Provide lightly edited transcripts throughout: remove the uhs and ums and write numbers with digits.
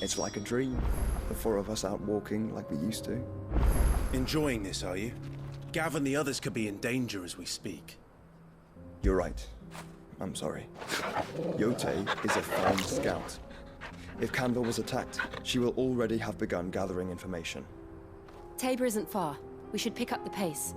It's like a dream. The four of us out walking like we used to. Enjoying this, are you? Gav and the others could be in danger as we speak. You're right. I'm sorry. Yote is a fine scout. If Canville was attacked, she will already have begun gathering information. Tabor isn't far. We should pick up the pace.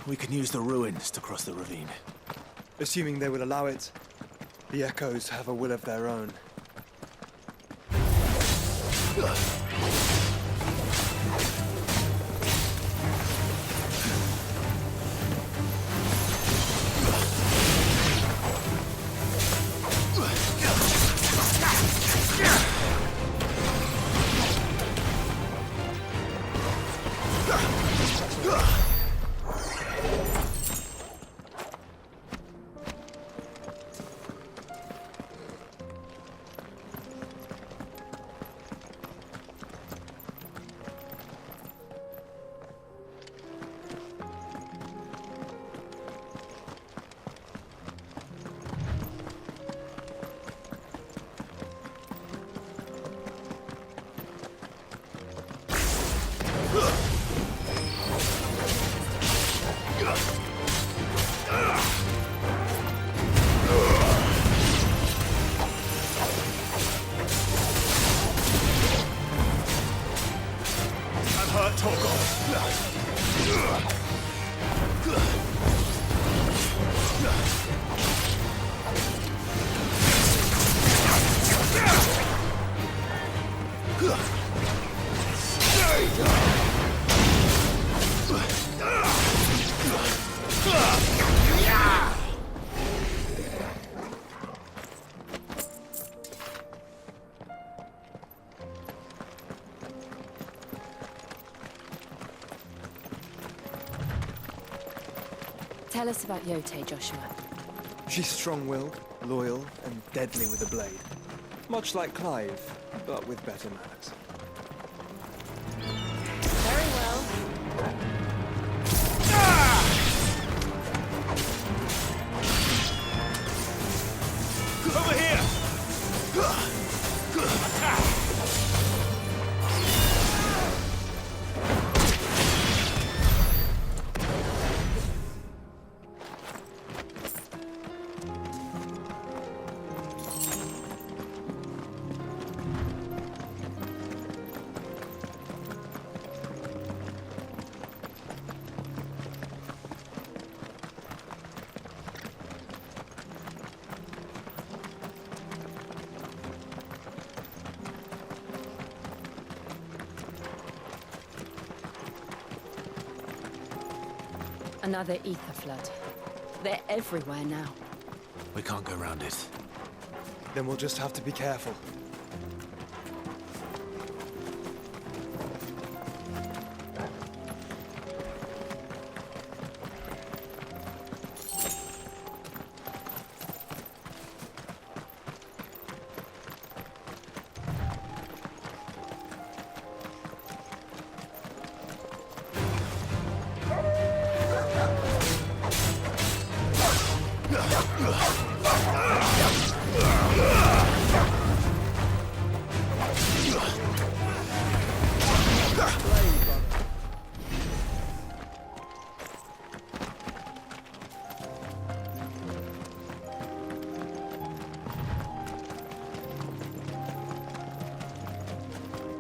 We can use the ruins to cross the ravine. Assuming they will allow it, the Echoes have a will of their own. Tell us about Yote, Joshua. She's strong-willed, loyal, and deadly with a blade. Much like Clive, but with better manners. Very well. Over here! Another ether flood. They're everywhere now. We can't go around it. Then we'll just have to be careful.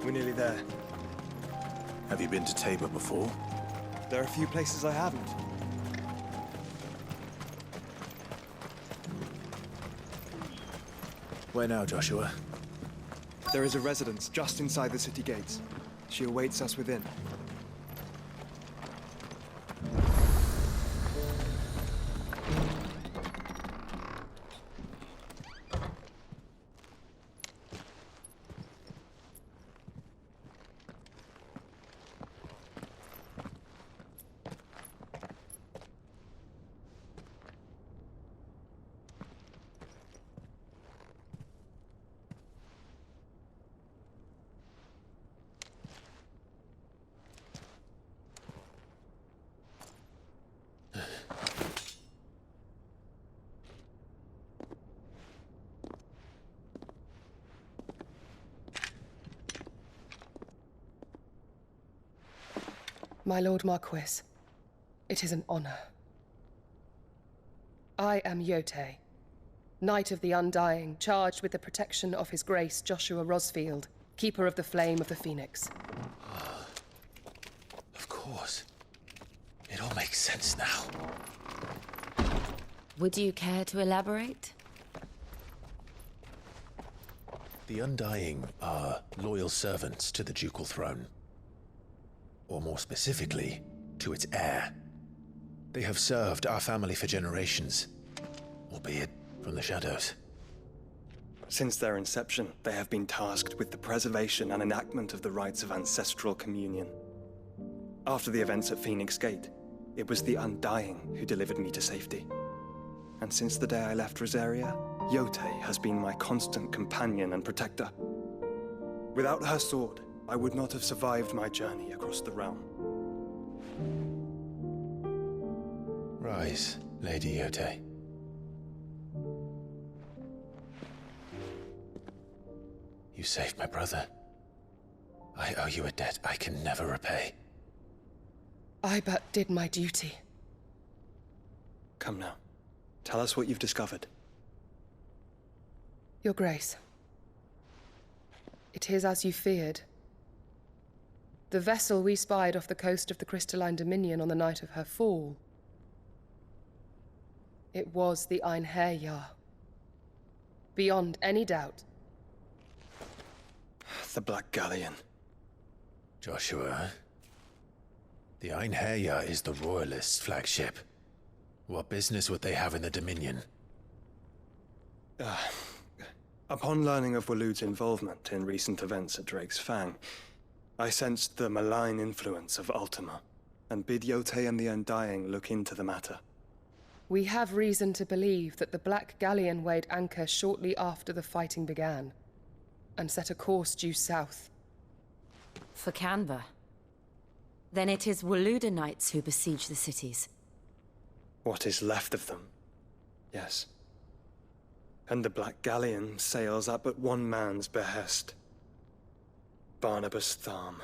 We're nearly there. Have you been to Tabor before? There are a few places I haven't. Where now, Joshua? There is a residence just inside the city gates. She awaits us within. My Lord Marquis, it is an honor. I am Yote, Knight of the Undying, charged with the protection of His Grace Joshua Rosfield, Keeper of the Flame of the Phoenix. Of course. It all makes sense now. Would you care to elaborate? The Undying are loyal servants to the ducal throne. Or more specifically, to its heir. They have served our family for generations, albeit from the shadows. Since their inception, they have been tasked with the preservation and enactment of the rites of ancestral communion. After the events at Phoenix Gate, it was the Undying who delivered me to safety. And since the day I left Rosaria, Yotei has been my constant companion and protector. Without her sword, I would not have survived my journey across the realm. Rise, Lady Yotei. You saved my brother. I owe you a debt I can never repay. I but did my duty. Come now. Tell us what you've discovered. Your Grace. It is as you feared. The vessel we spied off the coast of the Crystalline Dominion on the night of her fall. It was the Einherjar. Beyond any doubt. The Black Galleon. Joshua, the Einherjar is the Royalists' flagship. What business would they have in the Dominion? Upon learning of Waloed's involvement in recent events at Drake's Fang, I sensed the malign influence of Ultima, and bid Yotei and the Undying look into the matter. We have reason to believe that the Black Galleon weighed anchor shortly after the fighting began, and set a course due south. For Canva. Then it is Waloed knights who besiege the cities. What is left of them? Yes. And the Black Galleon sails at but one man's behest. Barnabas Tharm.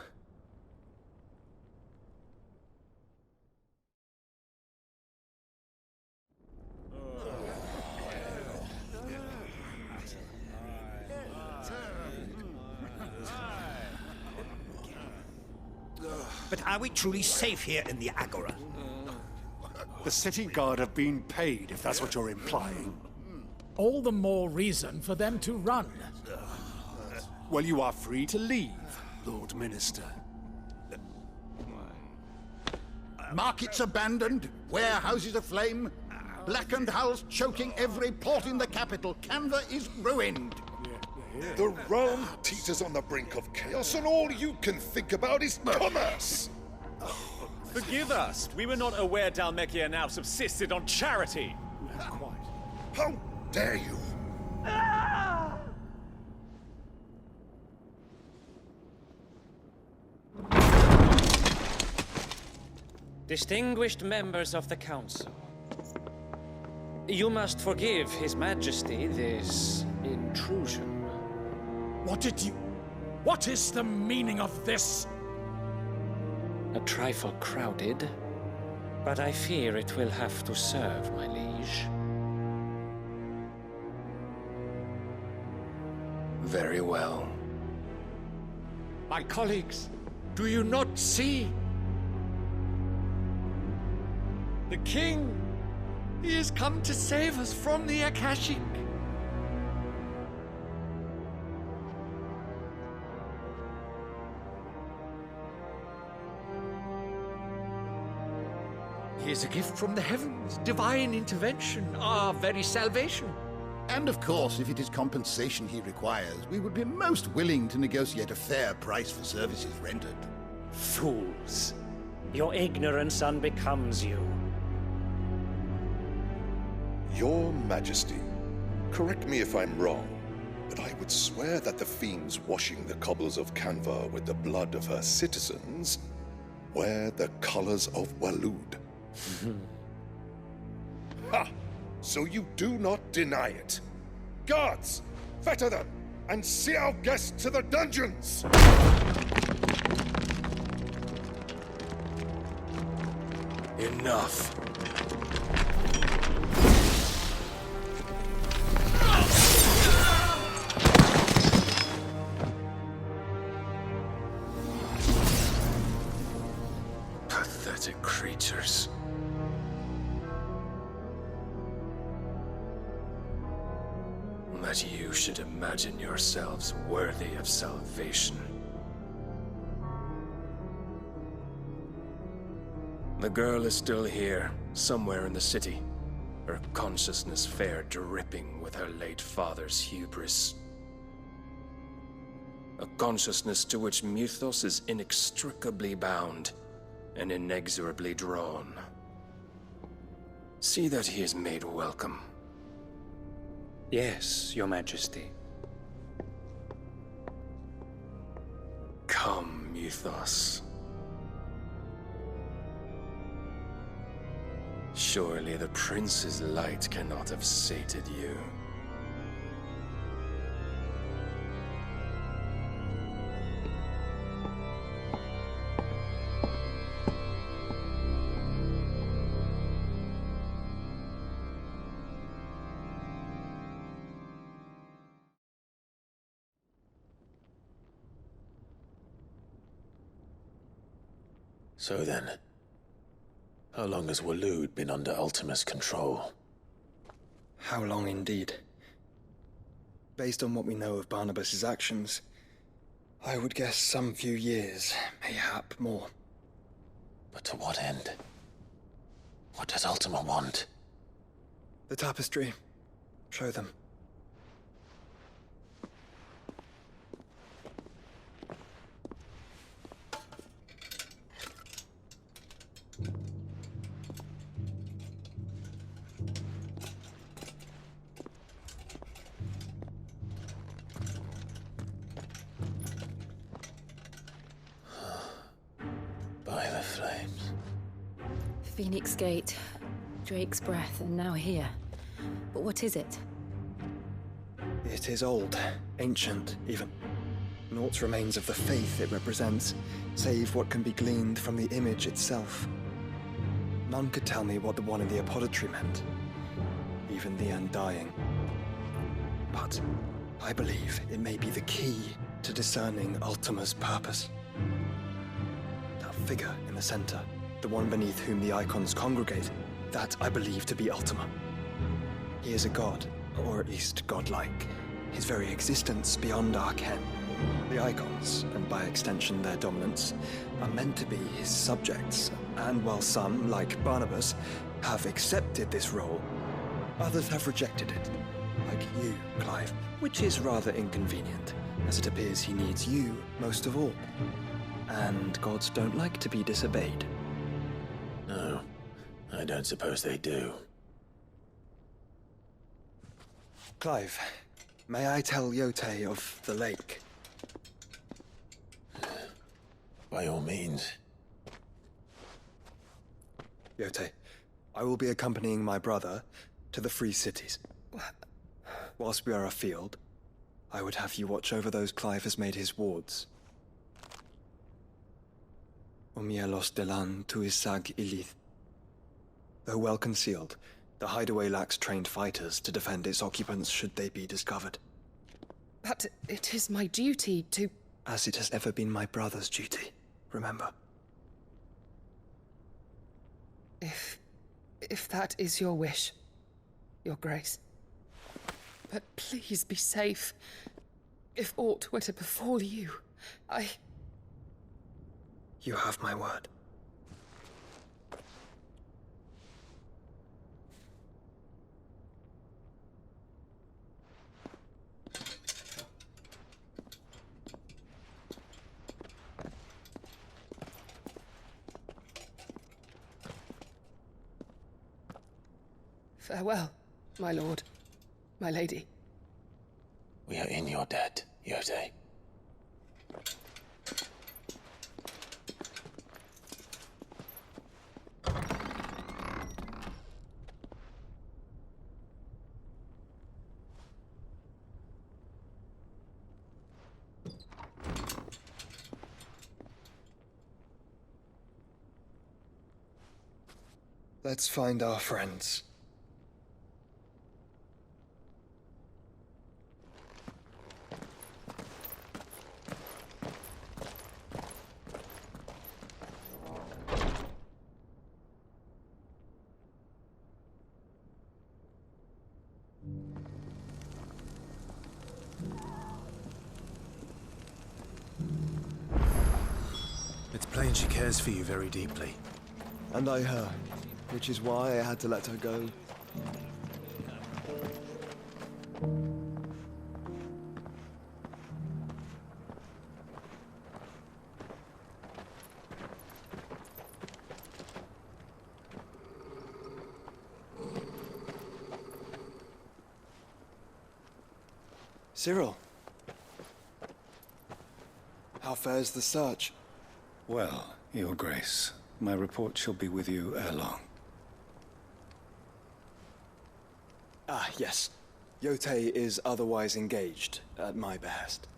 But are we truly safe here in the Agora? The city guard have been paid, if that's what you're implying. All the more reason for them to run. Well, you are free to leave, Lord Minister. Markets abandoned, warehouses aflame, blackened hulls choking every port in the capital. Canva is ruined. The realm teeters on the brink of chaos, and all you can think about is commerce! Forgive us! We were not aware Dhalmekia now subsisted on charity! How dare you! Distinguished members of the Council, you must forgive His Majesty this intrusion. What is the meaning of this? A trifle crowded, but I fear it will have to serve, my liege. Very well. My colleagues, do you not see? The king! He has come to save us from the Akashic! He is a gift from the heavens, divine intervention, our very salvation. And of course, if it is compensation he requires, we would be most willing to negotiate a fair price for services rendered. Fools! Your ignorance unbecomes you. Your Majesty, correct me if I'm wrong, but I would swear that the fiends washing the cobbles of Canva with the blood of her citizens wear the colors of Waloed. Ha! So you do not deny it. Guards, fetter them, and see our guests to the dungeons! Enough. pathetic creatures. That you should imagine yourselves worthy of salvation. The girl is still here, somewhere in the city, her consciousness fair dripping with her late father's hubris. A consciousness to which Mythos is inextricably bound and inexorably drawn. See that he is made welcome. Yes, Your Majesty. Come, Mythos. Surely the prince's light cannot have sated you. So then, how long has Waloed been under Ultima's control? How long indeed? Based on what we know of Barnabas's actions, I would guess some few years, mayhap more. But to what end? What does Ultima want? The tapestry. Show them. By the flames. Phoenix Gate, Drake's Breath, and now here. But what is it? It is old, ancient, even. Naught remains of the faith it represents, save what can be gleaned from the image itself. None could tell me what the one in the apothecary meant, even the Undying. But I believe it may be the key to discerning Ultima's purpose. That figure in the center, the one beneath whom the icons congregate, that I believe to be Ultima. He is a god, or at least godlike, his very existence beyond our ken. The icons, and by extension their dominance, are meant to be his subjects, and while some, like Barnabas, have accepted this role, others have rejected it, like you, Clive, which is rather inconvenient, as it appears he needs you most of all. And gods don't like to be disobeyed. No, I don't suppose they do. Clive, may I tell Yote of the lake? By all means. Yote, I will be accompanying my brother to the Free Cities. Whilst we are afield, I would have you watch over those Clive has made his wards. Omielos delan tuisag ilith. Though well concealed, the hideaway lacks trained fighters to defend its occupants should they be discovered. But it is my duty to... As it has ever been my brother's duty, remember. If that is your wish, Your Grace. But please be safe. If aught were to befall you, You have my word. Farewell, my lord, my lady. We are in your debt, Yote. Let's find our friends. It's plain she cares for you very deeply. And I her, which is why I had to let her go. Cyril. How fares the search? Well, Your Grace, my report shall be with you ere long. Ah, yes. Yotei is otherwise engaged, at my behest.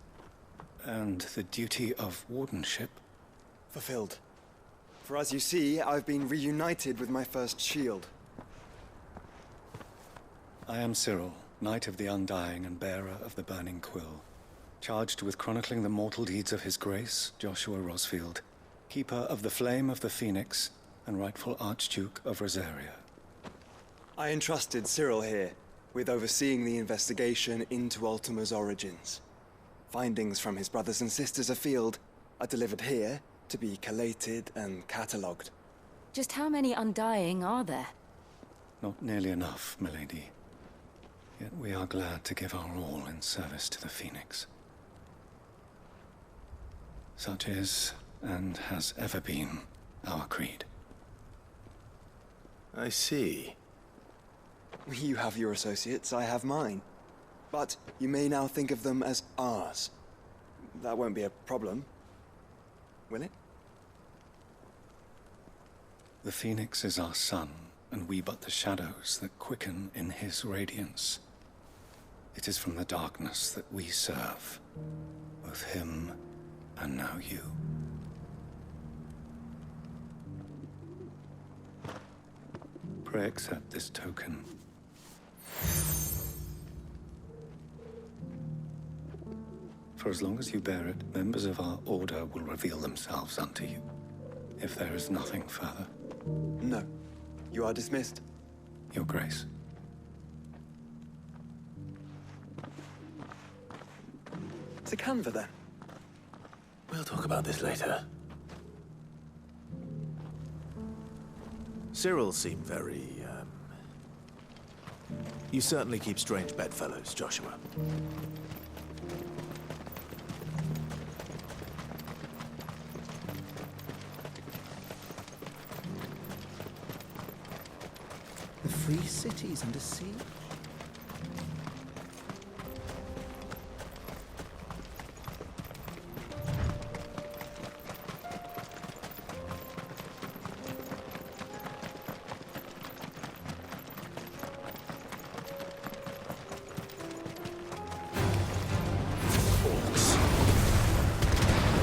And the duty of wardenship? Fulfilled. For as you see, I've been reunited with my first shield. I am Cyril, Knight of the Undying and bearer of the Burning Quill, charged with chronicling the mortal deeds of His Grace, Joshua Rosfield, Keeper of the Flame of the Phoenix, and rightful Archduke of Rosaria. I entrusted Cyril here with overseeing the investigation into Ultima's origins. Findings from his brothers and sisters afield are delivered here to be collated and catalogued. Just how many Undying are there? Not nearly enough, milady. Yet we are glad to give our all in service to the Phoenix. Such is, and has ever been, our creed. I see. You have your associates, I have mine. But you may now think of them as ours. That won't be a problem, will it? The Phoenix is our sun, and we but the shadows that quicken in his radiance. It is from the darkness that we serve, both him and now you. Pray accept this token. For as long as you bear it, members of our order will reveal themselves unto you, if there is nothing further. No. You are dismissed. Your Grace. To Canva, then. We'll talk about this later. Cyril seemed very, You certainly keep strange bedfellows, Joshua. The free city's under siege.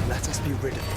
Let us be rid of them.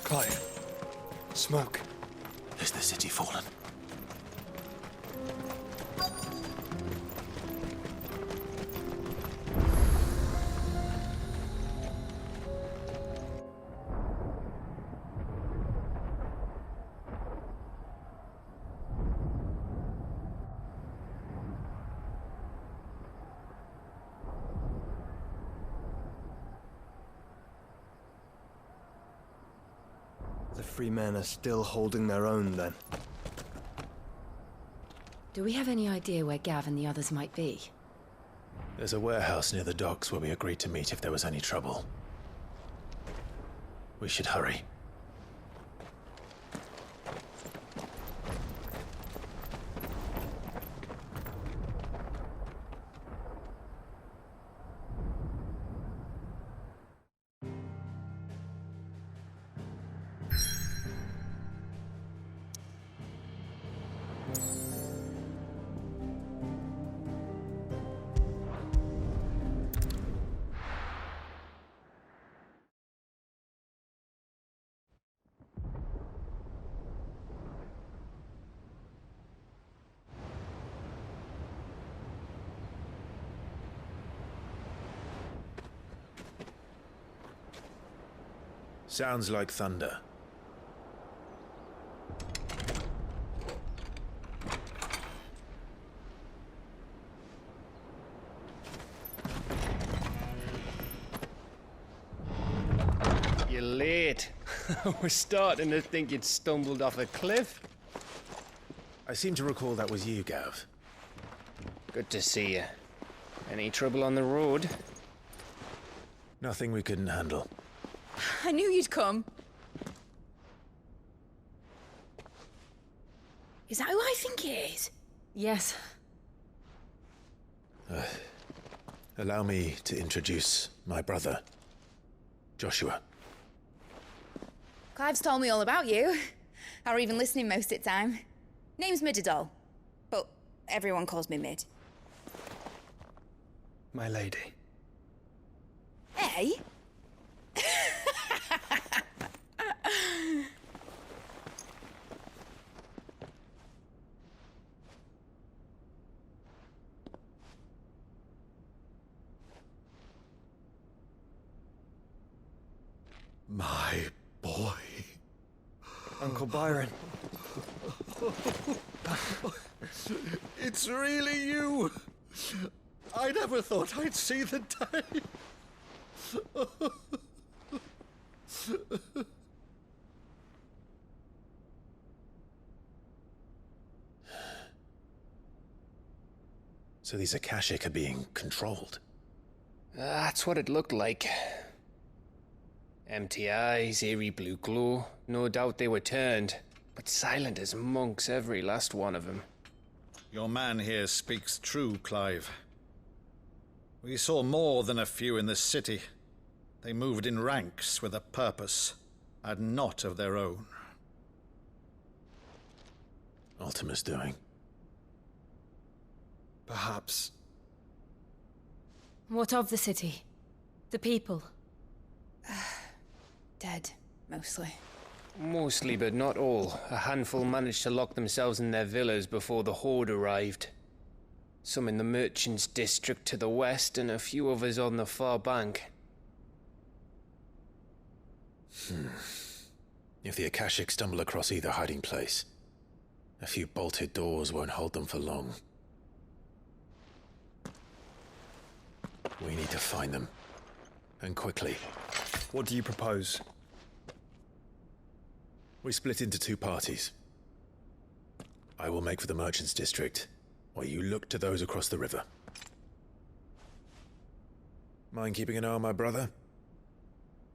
Clive. Smoke. Is the city fallen? The free men are still holding their own, then. Do we have any idea where Gav and the others might be? There's a warehouse near the docks where we agreed to meet if there was any trouble. We should hurry. Sounds like thunder. You're late. We're starting to think you'd stumbled off a cliff. I seem to recall that was you, Gav. Good to see you. Any trouble on the road? Nothing we couldn't handle. I knew you'd come. Is that who I think it is? Yes. Allow me to introduce my brother, Joshua. Clive's told me all about you. Or even listening most of the time. Name's Midadol, but everyone calls me Mid. My lady. Hey? My boy. Uncle Byron. It's really you. I never thought I'd see the day. So these Akashic are being controlled? That's what it looked like. Empty eyes, eerie blue glow. No doubt they were turned, but silent as monks, every last one of them. Your man here speaks true, Clive. We saw more than a few in the city. They moved in ranks with a purpose, and not of their own. Ultima's doing. Perhaps. What of the city? The people? Dead, mostly. Mostly, but not all. A handful managed to lock themselves in their villas before the Horde arrived. Some in the Merchants' District to the west, and a few others on the far bank. If the Akashic stumble across either hiding place, a few bolted doors won't hold them for long. We need to find them. And quickly. What do you propose? We split into two parties. I will make for the Merchants' District, while you look to those across the river. Mind keeping an eye on my brother?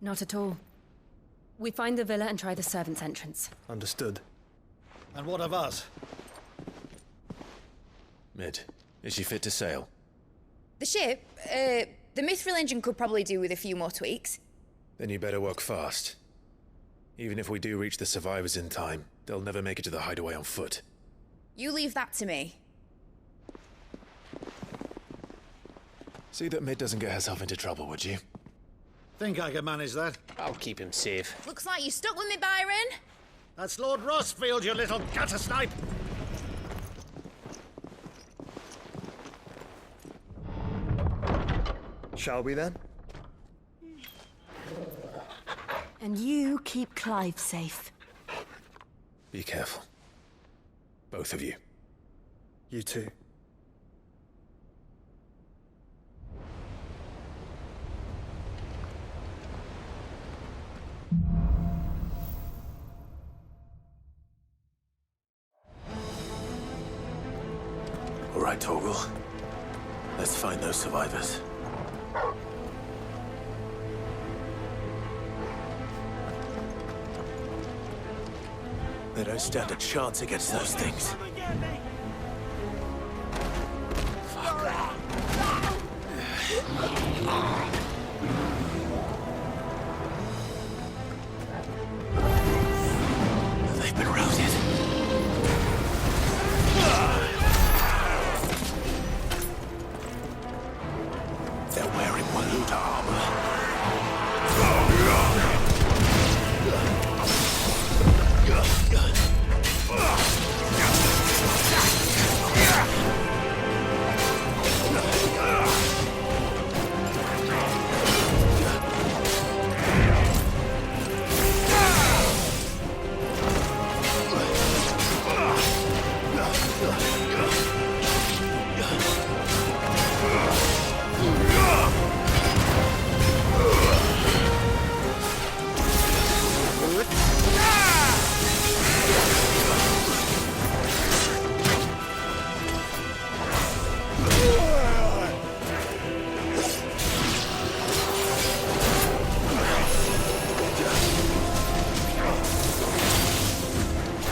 Not at all. We find the villa and try the servants' entrance. Understood. And what of us? Mid, is she fit to sail? The ship, the Mithril engine could probably do with a few more tweaks. Then you better work fast. Even if we do reach the survivors in time, they'll never make it to the hideaway on foot. You leave that to me. See that Mid doesn't get herself into trouble, would you? Think I can manage that? I'll keep him safe. Looks like you stuck with me, Byron. That's Lord Rossfield, you little gutter snipe! Shall we then? And you keep Clive safe. Be careful. Both of you. You too. right, Torgal. Let's find those survivors. They don't stand a chance against those things. They've been routed. They're wearing Waluda armor.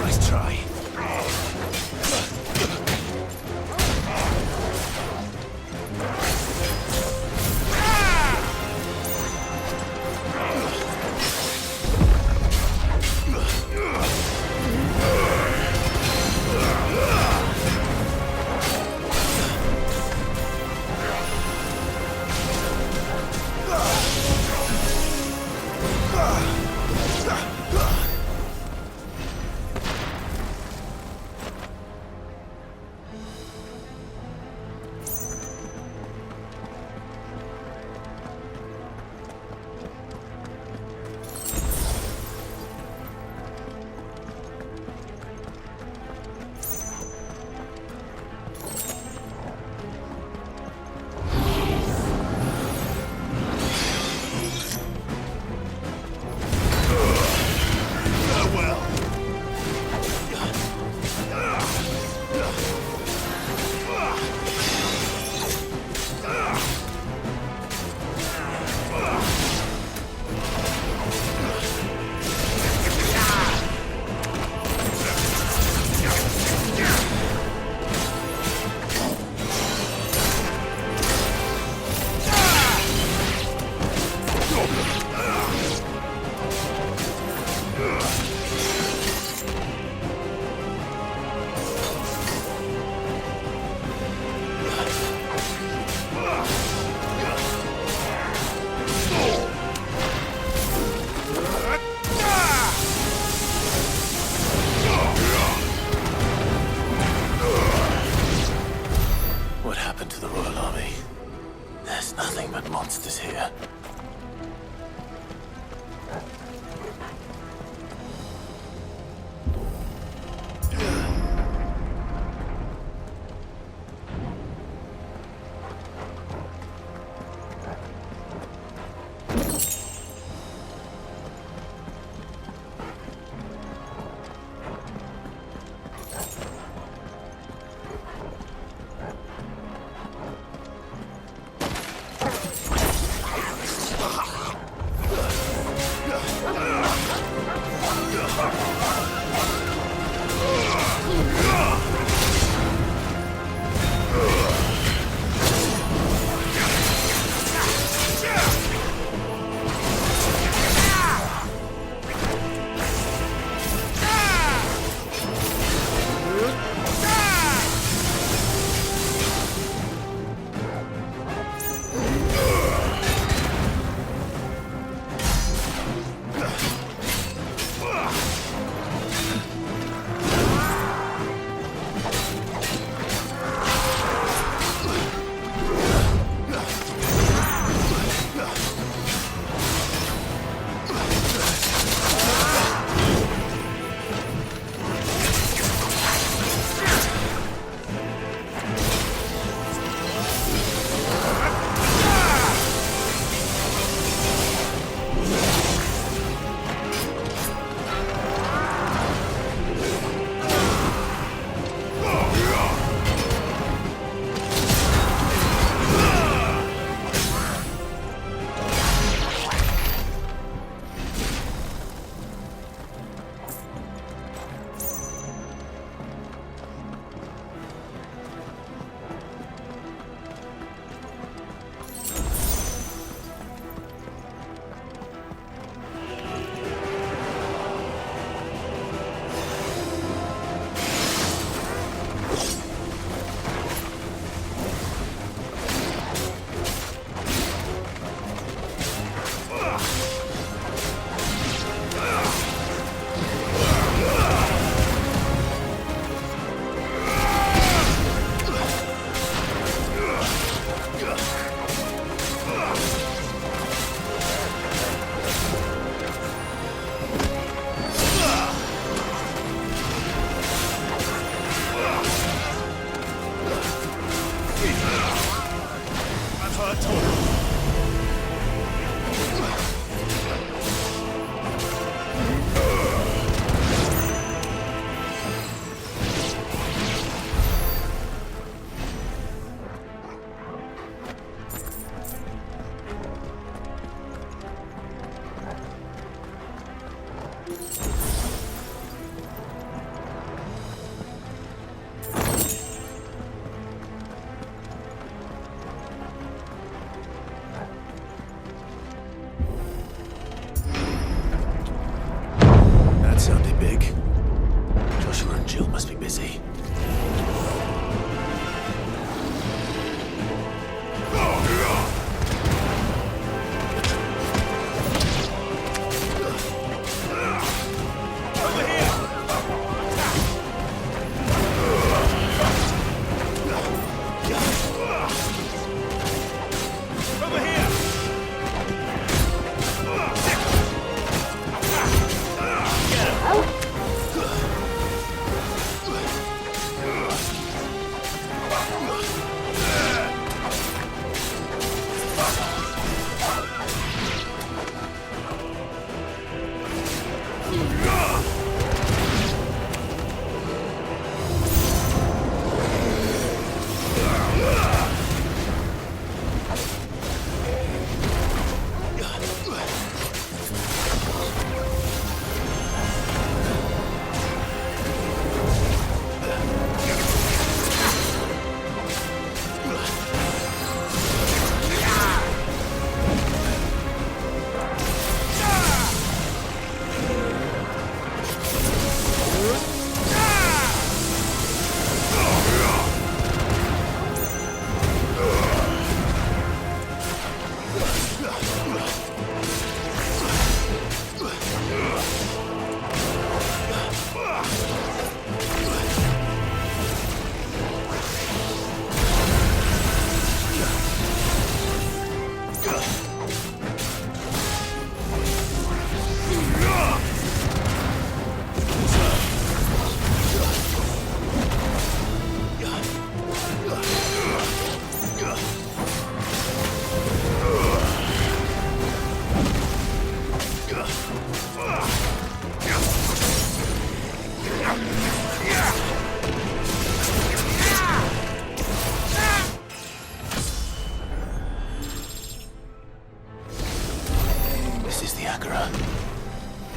Nice try.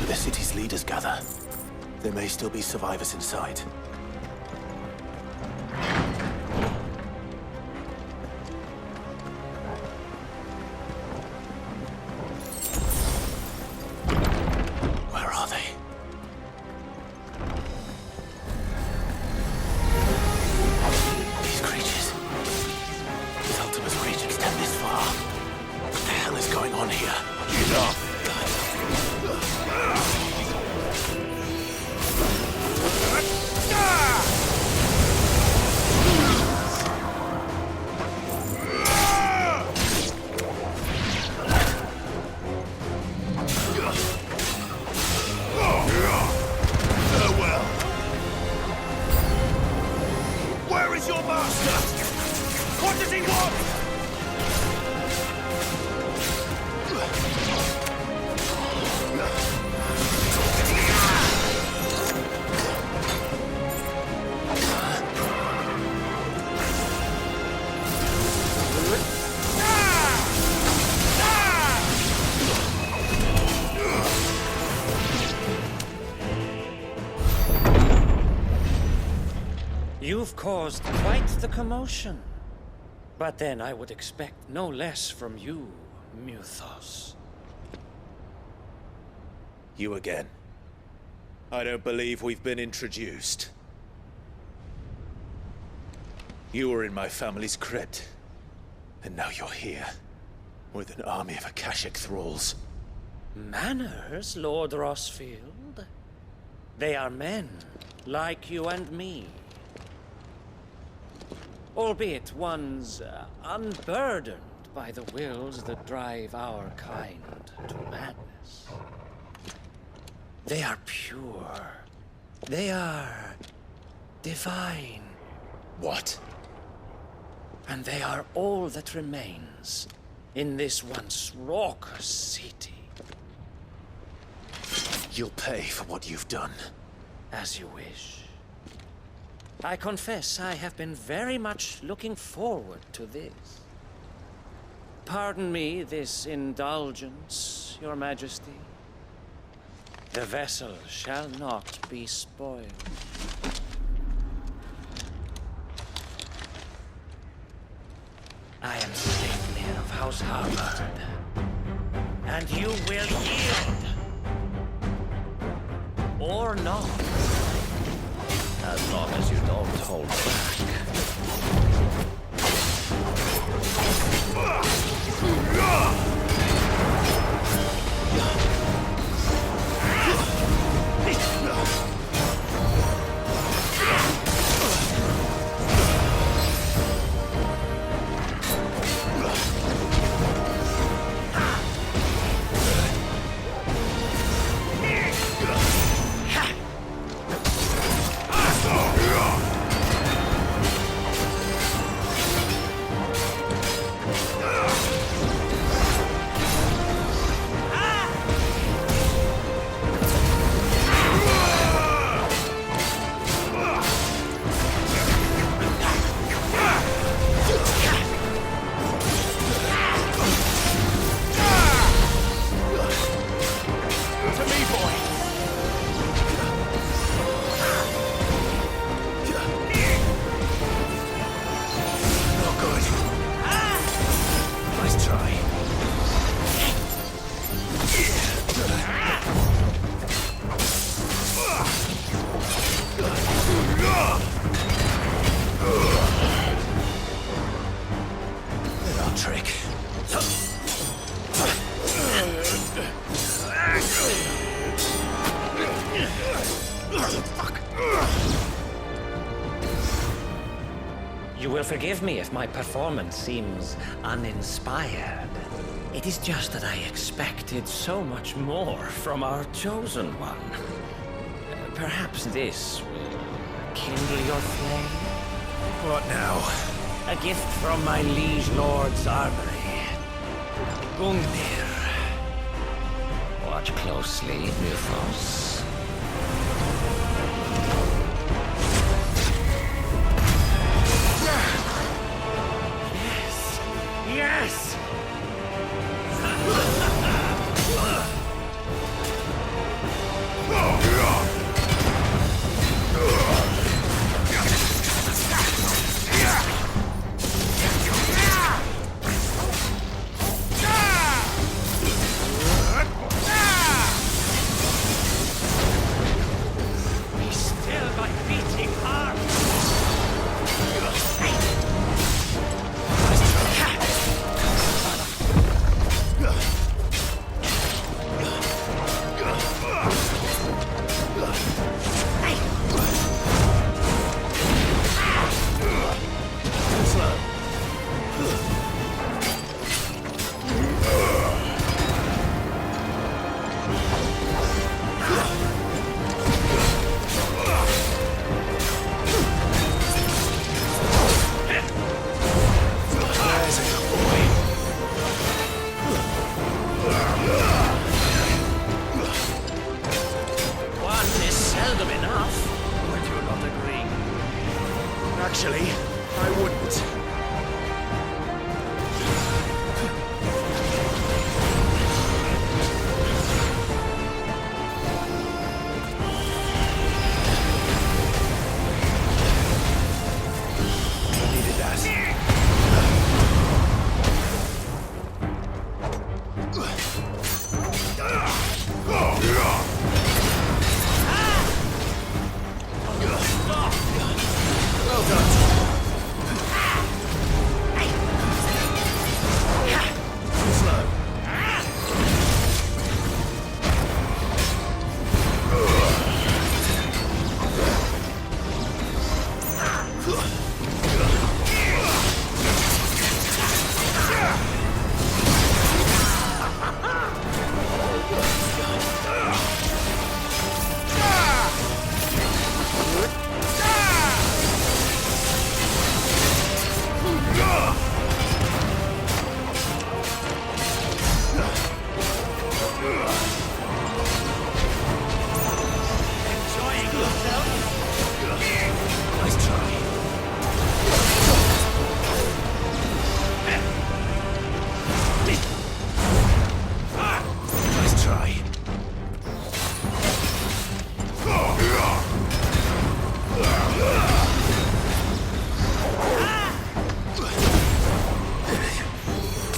where the city's leaders gather. There may still be survivors inside. Where are they? These creatures. These Ultima's reach extend this far. What the hell is going on here? Get up! Where is your master? What does he want? You've caused quite the commotion. But then I would expect no less from you, Mythos. You again. I don't believe we've been introduced. You were in my family's crypt. And now you're here. With an army of Akashic thralls. Manners, Lord Rosfield? They are men, like you and me. Albeit ones unburdened by the wills that drive our kind to madness. They are pure. They are divine. What? And they are all that remains in this once raucous city. You'll pay for what you've done. As you wish. I confess I have been very much looking forward to this. Pardon me this indulgence, Your Majesty. The vessel shall not be spoiled. I am Sleipnir of House Harvard, and you will yield. Or not. As long as you don't hold You will forgive me if my performance seems uninspired. It is just that I expected so much more from our chosen one. Perhaps this will kindle your flame? What now? A gift from my liege lord's armory. Gungnir. Watch closely, Mythos. Yes! Actually, I wouldn't. Needed that. Well done. Too slow. Nice try. Nice try.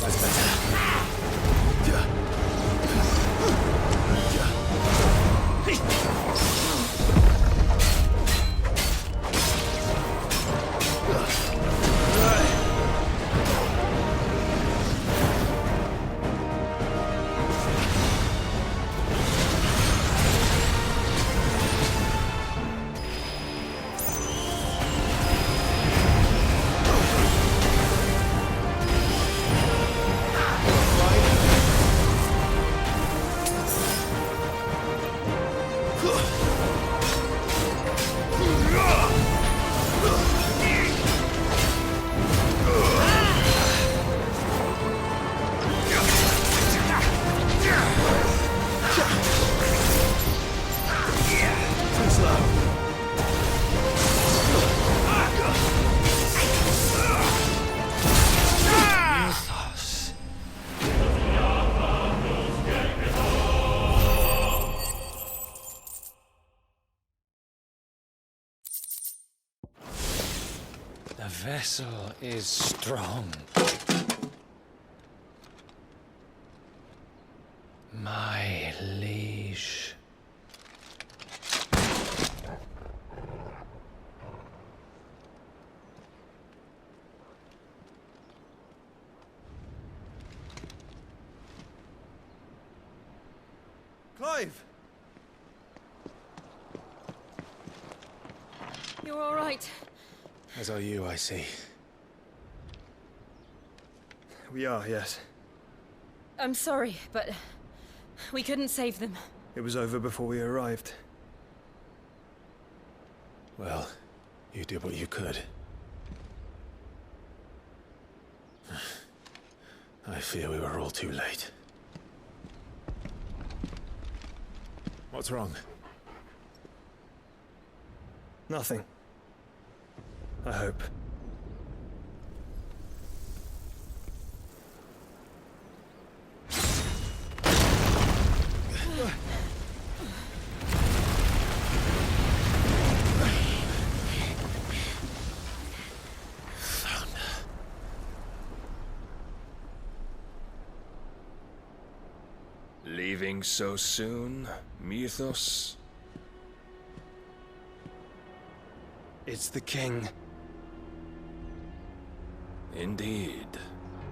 That's better. Too slow. The vessel is strong. My liege. Clive! You're all right. As are you, I see. We are, yes. I'm sorry, but we couldn't save them. It was over before we arrived. Well, you did what you could. I fear we were all too late. What's wrong? Nothing. I hope. Leaving so soon, Mythos? It's the king. Indeed.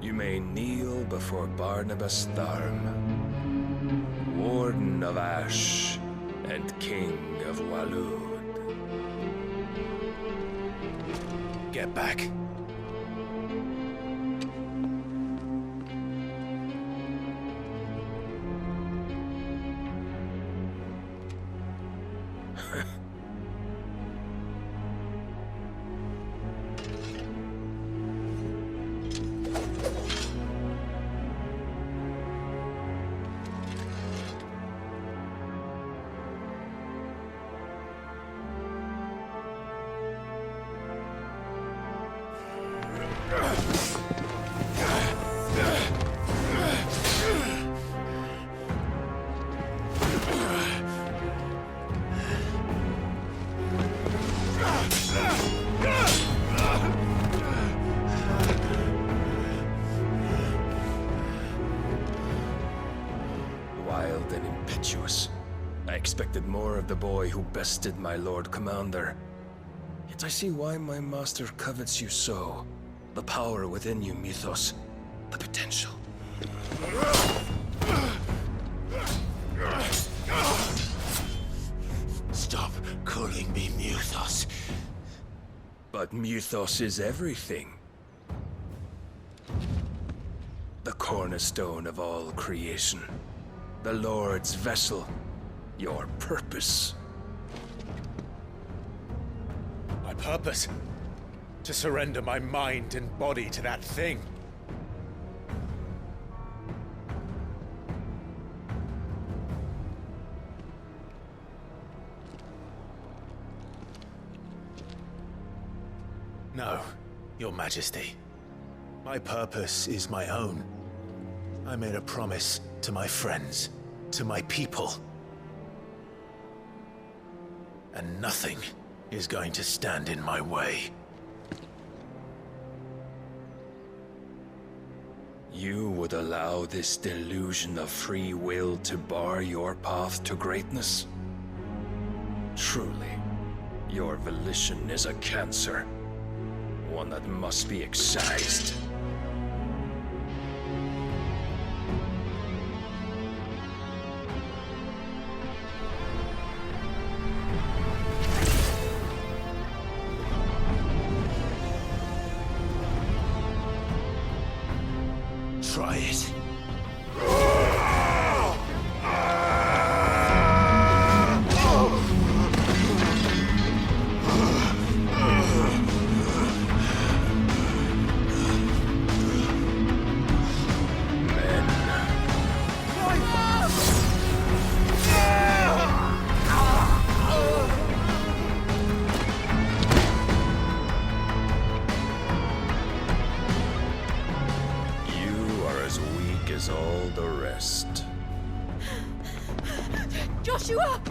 You may kneel before Barnabas Tharm, Warden of Ash and King of Waloed. Get back. Wild and impetuous. I expected more of the boy who bested my Lord Commander. Yet I see why my master covets you so. The power within you, Mythos. The potential. Stop calling me Mythos. But Mythos is everything. The cornerstone of all creation. The Lord's vessel. Your purpose. My purpose? To surrender my mind and body to that thing. No, Your Majesty. My purpose is my own. I made a promise to my friends, to my people. And nothing is going to stand in my way. You would allow this delusion of free will to bar your path to greatness? Truly, your volition is a cancer. One that must be excised. Try it. As all the rest. Joshua!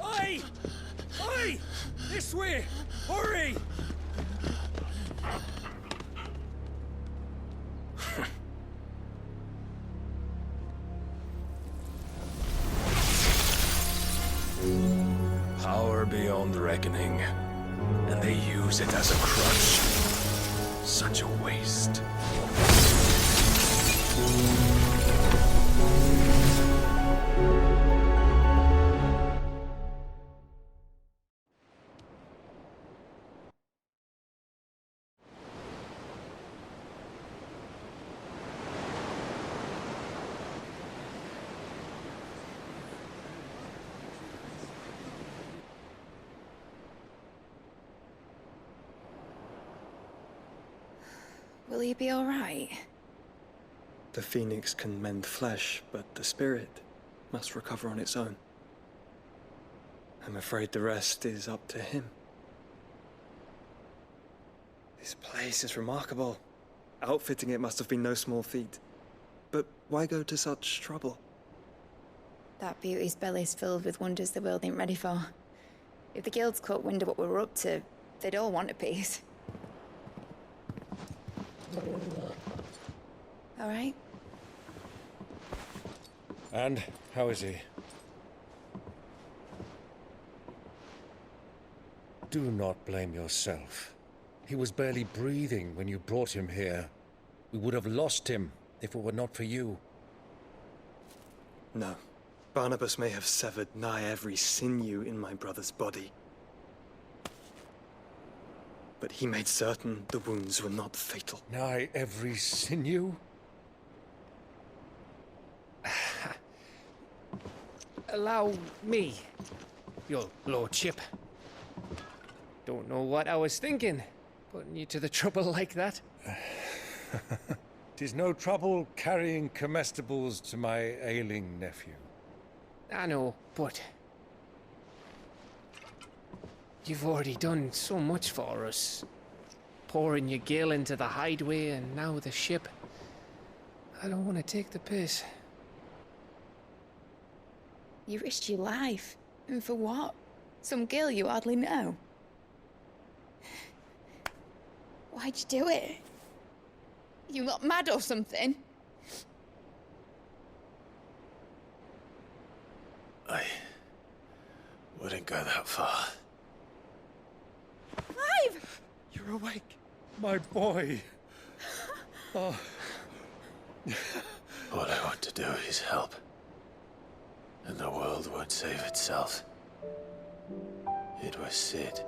Oi! Oi! This way! Hurry! Power beyond reckoning, and they use it as a crutch. Such a waste. Will he be all right? The phoenix can mend flesh, but the spirit must recover on its own. I'm afraid the rest is up to him. This place is remarkable. Outfitting it must have been no small feat. But why go to such trouble? That beauty's belly's filled with wonders the world ain't ready for. If the guilds caught wind of what we were up to, they'd all want a piece. All right? And how is he? Do not blame yourself. He was barely breathing when you brought him here. We would have lost him if it were not for you. No. Barnabas may have severed nigh every sinew in my brother's body. But he made certain the wounds were not fatal. Nigh every sinew? Allow me. your lordship. Don't know what I was thinking, putting you to the trouble like that. 'Tis no trouble carrying comestibles to my ailing nephew. I know, but you've already done so much for us. Pouring your gil into the hideaway and now the ship. I don't want to take the piss. You risked your life. And for what? Some girl you hardly know. Why'd you do it? You not mad or something? I wouldn't go that far. Clive! You're awake. My boy. Oh. All I want to do is help. And the world won't save itself. It was Sid.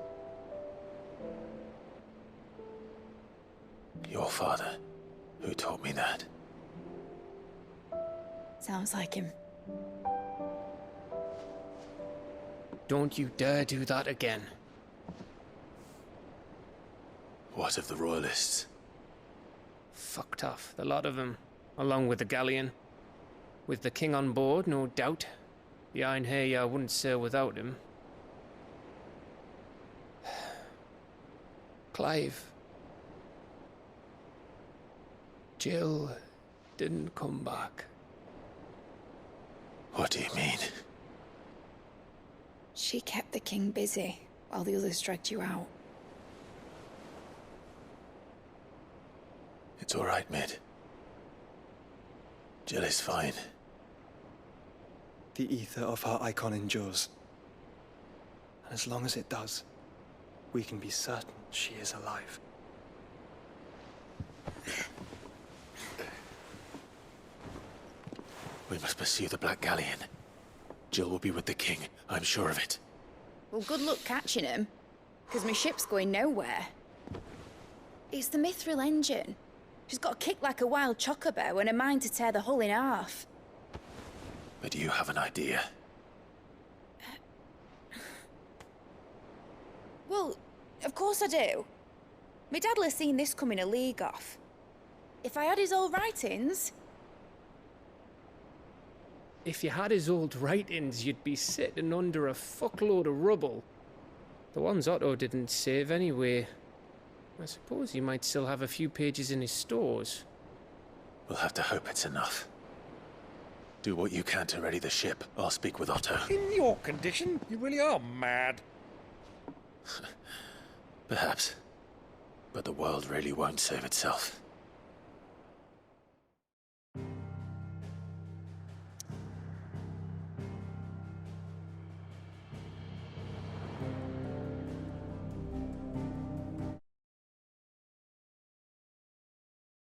Your father, who taught me that. Sounds like him. Don't you dare do that again. What of the Royalists? Fucked off, the lot of them, along with the galleon. With the king on board, no doubt. The Iron Hair wouldn't sail without him. Clive. Jill didn't come back. What do you mean? She kept the king busy while the others dragged you out. It's all right, Mid. Jill is fine. The ether of her icon endures. And as long as it does, we can be certain she is alive. We must pursue the Black Galleon. Jill will be with the king, I'm sure of it. Well, good luck catching him, because my ship's going nowhere. It's the Mithril engine. She's got a kick like a wild chocobo and a mind to tear the hull in half. But you have an idea. Well, of course I do. My dad'll have seen this coming a league off. If I had his old writings... If you had his old writings, you'd be sitting under a fuckload of rubble. The ones Otto didn't save anyway. I suppose he might still have a few pages in his stores. We'll have to hope it's enough. Do what you can to ready the ship. I'll speak with Otto. In your condition, you really are mad. Perhaps. But the world really won't save itself.